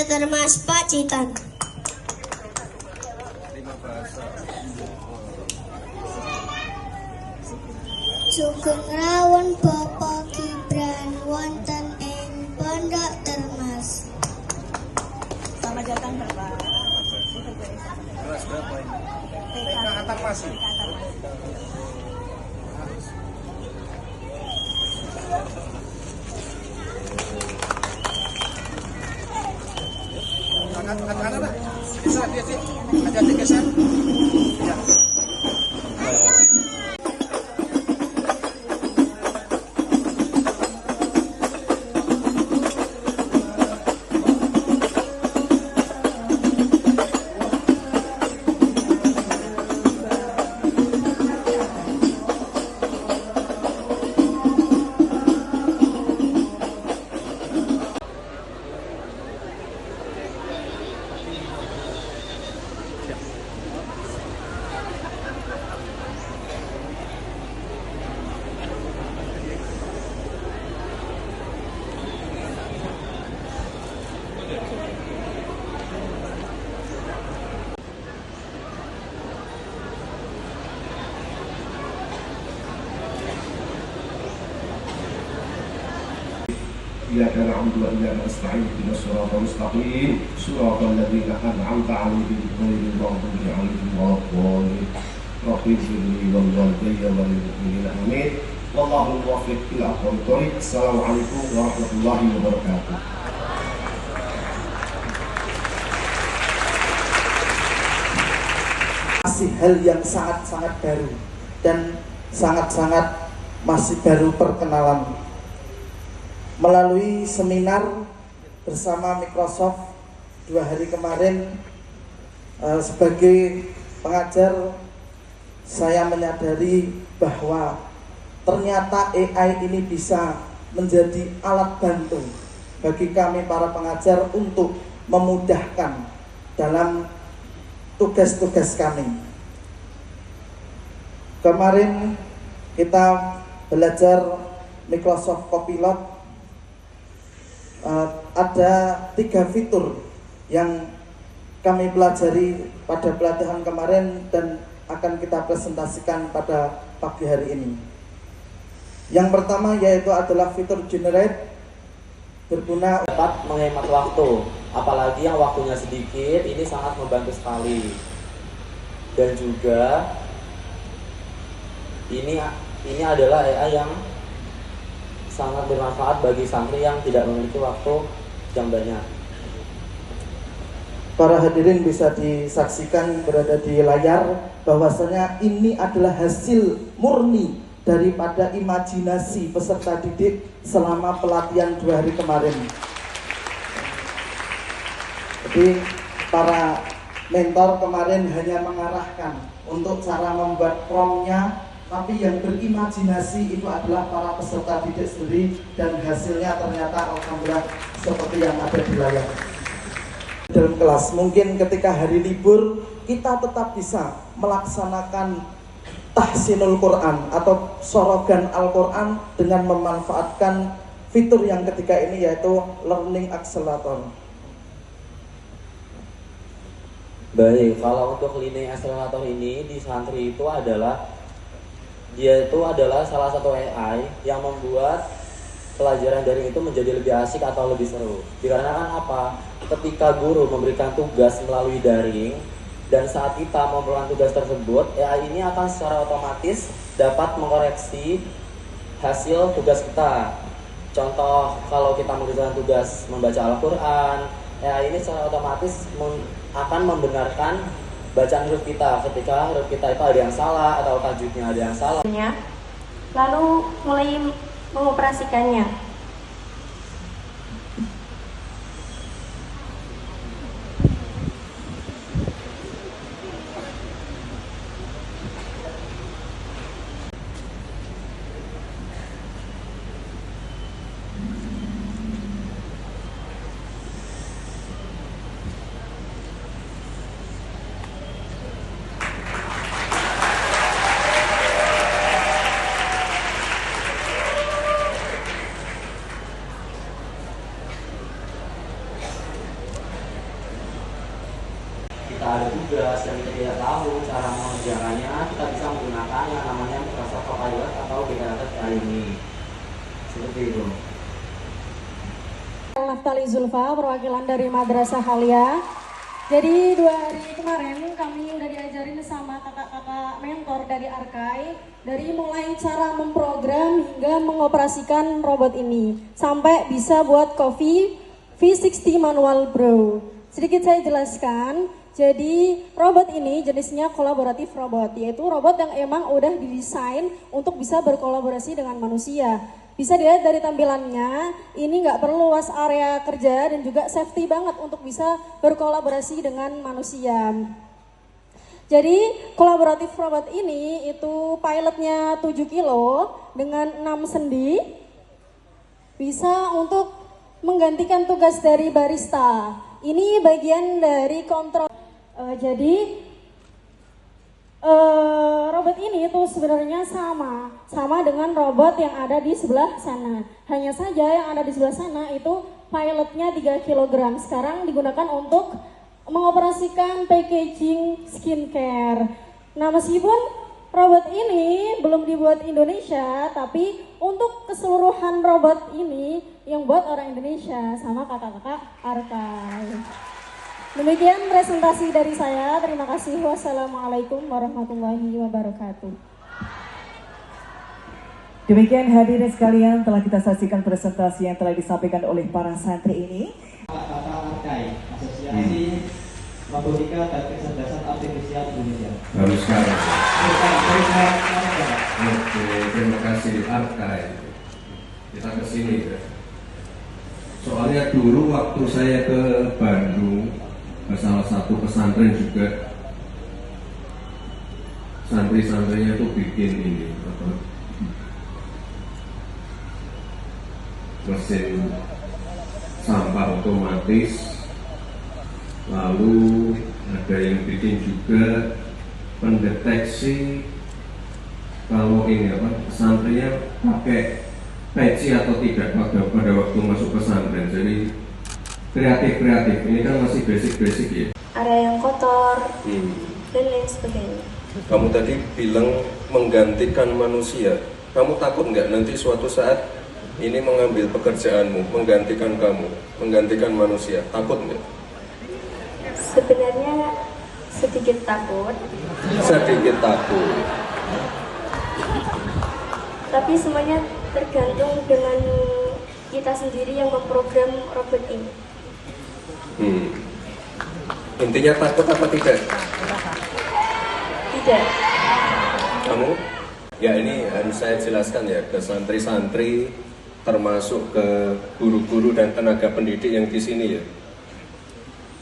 Termas Pacitan. Sugeng rawuh Bapak Gibran wonten ing Pondok Termas. Selamat datang Bapak. Kelas berapa ini? TK Antar Masih. Angkat. Geser dia sih. Hati-hati geser. Ya. إياك نعبد وإياك نستعين اهدنا الصراط المستقيم صراط الذين أنعمت عليهم غير المغضوب عليهم ولا الضالين رب اغفر لي ولوالدي وللمؤمنين آمين والله الموفق إلى أقوم الطريق. السلام عليكم ورحمة الله وبركاته. Masih hal yang sangat-sangat baru dan sangat-sangat masih baru perkenalan. Melalui seminar bersama Microsoft 2 hari kemarin, sebagai pengajar saya menyadari bahwa ternyata AI ini bisa menjadi alat bantu bagi kami para pengajar untuk memudahkan dalam tugas-tugas kami. Kemarin kita belajar Microsoft Copilot. Ada 3 fitur yang kami pelajari pada pelatihan kemarin dan akan kita presentasikan pada pagi hari ini. Yang pertama yaitu adalah fitur generate, berguna dapat menghemat waktu, apalagi yang waktunya sedikit, ini sangat membantu sekali. Dan juga ini adalah AI yang sangat bermanfaat bagi santri yang tidak memiliki waktu yang banyak. Para hadirin bisa disaksikan berada di layar bahwasanya ini adalah hasil murni daripada imajinasi peserta didik selama pelatihan 2 hari kemarin. Jadi para mentor kemarin hanya mengarahkan untuk cara membuat prompt-nya, tapi yang berimajinasi itu adalah para peserta didik sendiri dan hasilnya ternyata alhamdulillah seperti yang ada di layar. Dalam kelas mungkin ketika hari libur kita tetap bisa melaksanakan tahsinul Quran atau sorogan Al-Quran dengan memanfaatkan fitur yang ketiga ini yaitu Learning Accelerator. Baik, kalau untuk Learning Accelerator ini di santri itu adalah salah satu AI yang membuat pelajaran daring itu menjadi lebih asik atau lebih seru. Dikarenakan apa? Ketika guru memberikan tugas melalui daring dan saat kita memperoleh tugas tersebut, AI ini akan secara otomatis dapat mengkoreksi hasil tugas kita. Contoh, kalau kita mengerjakan tugas membaca Al-Quran, AI ini secara otomatis akan membenarkan bacaan huruf kita ketika huruf kita itu ada yang salah atau tajwidnya ada yang salah. Lalu mulai mengoperasikannya. kali ini. Seperti itu. Naftali Zulfa, perwakilan dari Madrasah Halia. Jadi 2 hari kemarin kami udah diajarin sama kakak-kakak mentor dari Arkai, dari mulai cara memprogram hingga mengoperasikan robot ini sampai bisa buat Coffee V60 manual Bro. Sedikit saya jelaskan, jadi robot ini jenisnya kolaboratif robot, yaitu robot yang emang udah didesain untuk bisa berkolaborasi dengan manusia. Bisa dilihat dari tampilannya, ini nggak perlu luas area kerja dan juga safety banget untuk bisa berkolaborasi dengan manusia. Jadi kolaboratif robot ini itu pilotnya 7 kilo dengan 6 sendi, bisa untuk menggantikan tugas dari barista. Ini bagian dari kontrol. Robot ini itu sebenarnya sama dengan robot yang ada di sebelah sana. Hanya saja yang ada di sebelah sana itu pilotnya 3 kg. Sekarang digunakan untuk mengoperasikan packaging skincare. Nah, meskipun robot ini belum dibuat Indonesia, tapi untuk keseluruhan robot ini yang buat orang Indonesia sama kakak-kakak Arkai. Demikian presentasi dari saya. Terima kasih. Wassalamualaikum warahmatullahi wabarakatuh. Demikian hadirin sekalian, telah kita saksikan presentasi yang telah disampaikan oleh para santri ini. Kata Arkai, Asosiasi Robotika dan Kecerdasan Artifisial Indonesia. Bagus sekali. Oke, terima kasih Arkai. Kita kesini ya. Soalnya dulu waktu saya ke Bandung, ke salah satu pesantren juga, santri-santrinya tuh bikin ini mesin sampah otomatis, lalu ada yang bikin juga pendeteksi kalau ini santrinya pakai peci atau tidak pada waktu masuk pesantren. Jadi kreatif, ini kan masih basic ya. Area yang kotor dan lain sebagainya. Kamu tadi bilang menggantikan manusia. Kamu takut nggak nanti suatu saat ini mengambil pekerjaanmu, menggantikan kamu, menggantikan manusia? Takut nggak? Sebenarnya sedikit takut. Sedikit takut. Tapi semuanya tergantung dengan kita sendiri yang memprogram robot ini. Intinya takut apa tidak? Tidak. Kamu? Ya, ini harus saya jelaskan ya ke santri-santri, termasuk ke guru-guru dan tenaga pendidik yang di sini ya.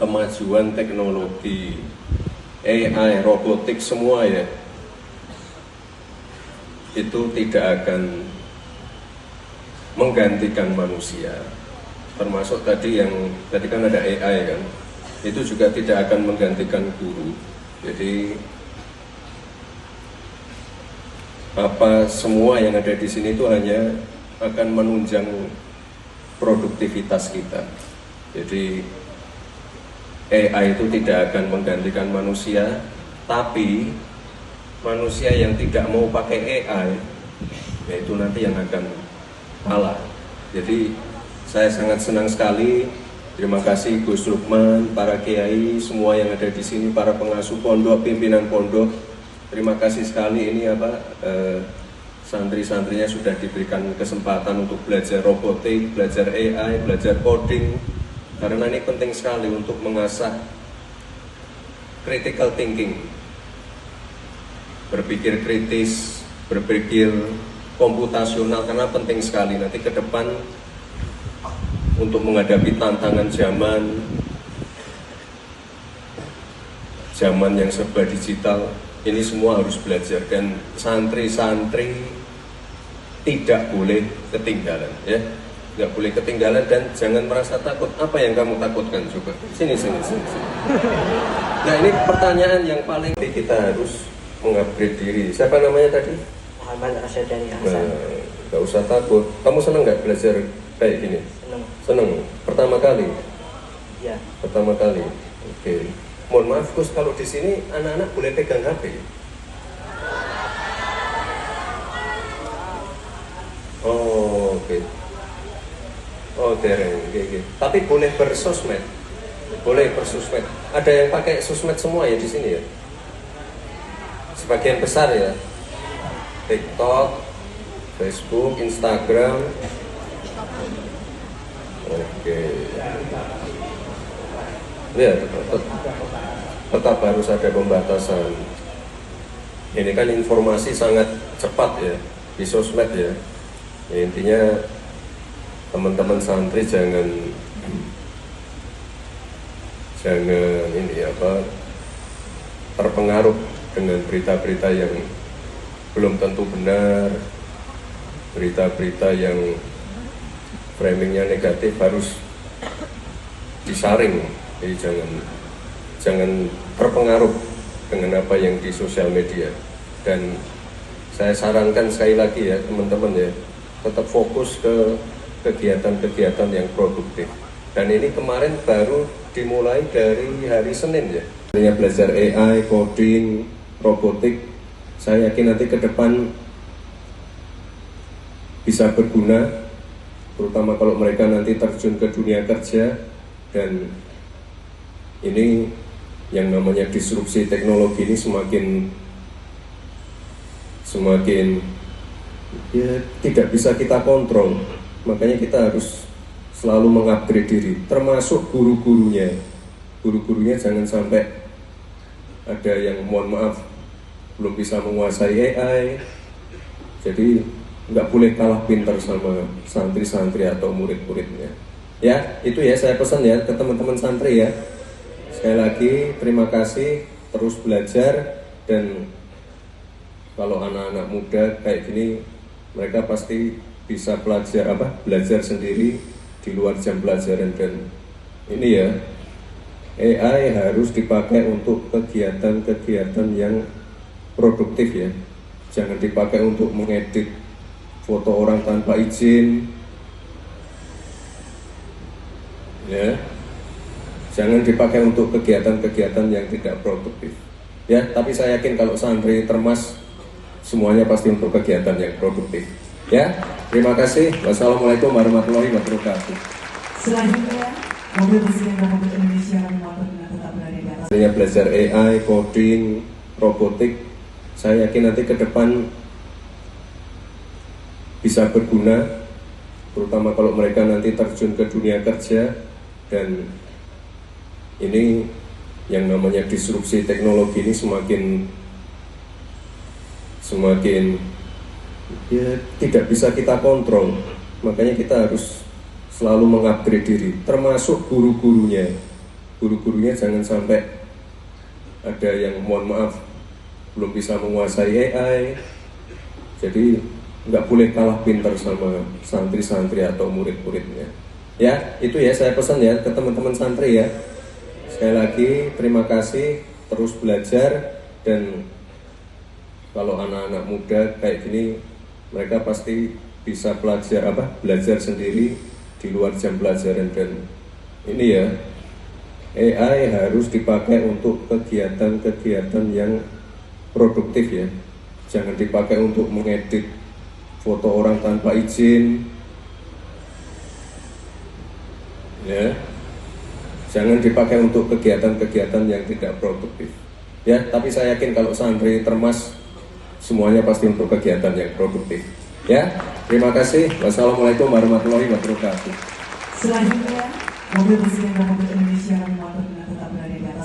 Kemajuan teknologi, AI, robotik semua ya, itu tidak akan menggantikan manusia. Termasuk tadi kan ada AI kan, itu juga tidak akan menggantikan guru. Jadi semua yang ada di sini itu hanya akan menunjang produktivitas kita. Jadi AI itu tidak akan menggantikan manusia, tapi manusia yang tidak mau pakai AI, yaitu nanti yang akan kalah. Jadi saya sangat senang sekali. Terima kasih Gus Lukman, para kiai, semua yang ada di sini, para pengasuh pondok, pimpinan pondok. Terima kasih sekali ini santri-santrinya sudah diberikan kesempatan untuk belajar robotik, belajar AI, belajar coding. Karena ini penting sekali untuk mengasah critical thinking. Berpikir kritis, berpikir komputasional, karena penting sekali nanti ke depan untuk menghadapi tantangan zaman yang serba digital. Ini semua harus belajar, dan santri-santri tidak boleh ketinggalan ya, nggak boleh ketinggalan, dan jangan merasa takut. Apa yang kamu takutkan? Coba sini. Nah, ini pertanyaan yang paling kita harus mengupgrade diri. Siapa namanya tadi? Muhammad Rasyadani Hasan. Nggak usah takut. Kamu senang nggak belajar kayak gini? Senang. Pertama kali? Iya. Pertama kali. Oke. Mohon maaf Gus, kalau di sini anak-anak boleh pegang HP? Oh, oke. Oh, dereng. Oke. Tapi boleh bersosmed. Boleh bersosmed. Ada yang pakai sosmed semua ya di sini ya? Sebagian besar ya. TikTok, Facebook, Instagram. Oke. Ya, tetap harus ada pembatasan. Ini kan informasi sangat cepat ya di sosmed ya. Intinya teman-teman santri jangan ini terpengaruh dengan berita-berita yang belum tentu benar, berita-berita yang framingnya negatif harus disaring. Jadi jangan terpengaruh dengan apa yang di sosial media. Dan saya sarankan sekali lagi ya teman-teman ya, tetap fokus ke kegiatan-kegiatan yang produktif. Dan ini kemarin baru dimulai dari hari Senin ya. Belajar AI, coding, robotik, saya yakin nanti ke depan bisa berguna, terutama kalau mereka nanti terjun ke dunia kerja. Dan ini yang namanya disrupsi teknologi ini semakin ya tidak bisa kita kontrol. Makanya kita harus selalu mengupgrade diri, termasuk guru-gurunya. Guru-gurunya jangan sampai ada yang mohon maaf belum bisa menguasai AI, jadi nggak boleh kalah pintar sama santri-santri atau murid-muridnya. Ya, itu ya saya pesan ya ke teman-teman santri ya. Sekali lagi terima kasih, terus belajar. Dan kalau anak-anak muda kayak gini, mereka pasti bisa belajar sendiri di luar jam pelajaran. Dan ini ya, AI harus dipakai untuk kegiatan-kegiatan yang produktif ya. Jangan dipakai untuk mengedit foto orang tanpa izin ya. Jangan dipakai untuk kegiatan-kegiatan yang tidak produktif ya. Tapi saya yakin kalau santri Termas semuanya pasti untuk kegiatan yang produktif ya. Terima kasih. Wassalamualaikum warahmatullahi wabarakatuh. Selanjutnya, Mobil Presiden Republik Indonesia Motor dengan tetap berada di atas. Belajar AI, coding, robotik, saya yakin nanti ke depan bisa berguna, terutama kalau mereka nanti terjun ke dunia kerja. Dan ini yang namanya disrupsi teknologi ini semakin ya tidak bisa kita kontrol. Makanya kita harus selalu mengupgrade diri, termasuk guru-gurunya. Guru-gurunya jangan sampai ada yang mohon maaf belum bisa menguasai AI, jadi nggak boleh kalah pintar sama santri-santri atau murid-muridnya. Ya, itu ya saya pesan ya ke teman-teman santri ya. Sekali lagi terima kasih, terus belajar. Dan kalau anak-anak muda kayak gini, mereka pasti bisa belajar sendiri di luar jam pelajaran. Dan ini ya, AI harus dipakai untuk kegiatan-kegiatan yang produktif ya. Jangan dipakai untuk mengedit foto orang tanpa izin ya. Jangan dipakai untuk kegiatan-kegiatan yang tidak produktif ya. Tapi saya yakin kalau santri Termas semuanya pasti untuk kegiatan yang produktif ya. Terima kasih. Wassalamualaikum warahmatullahi wabarakatuh. Selanjutnya, Mobil Presiden Republik Indonesia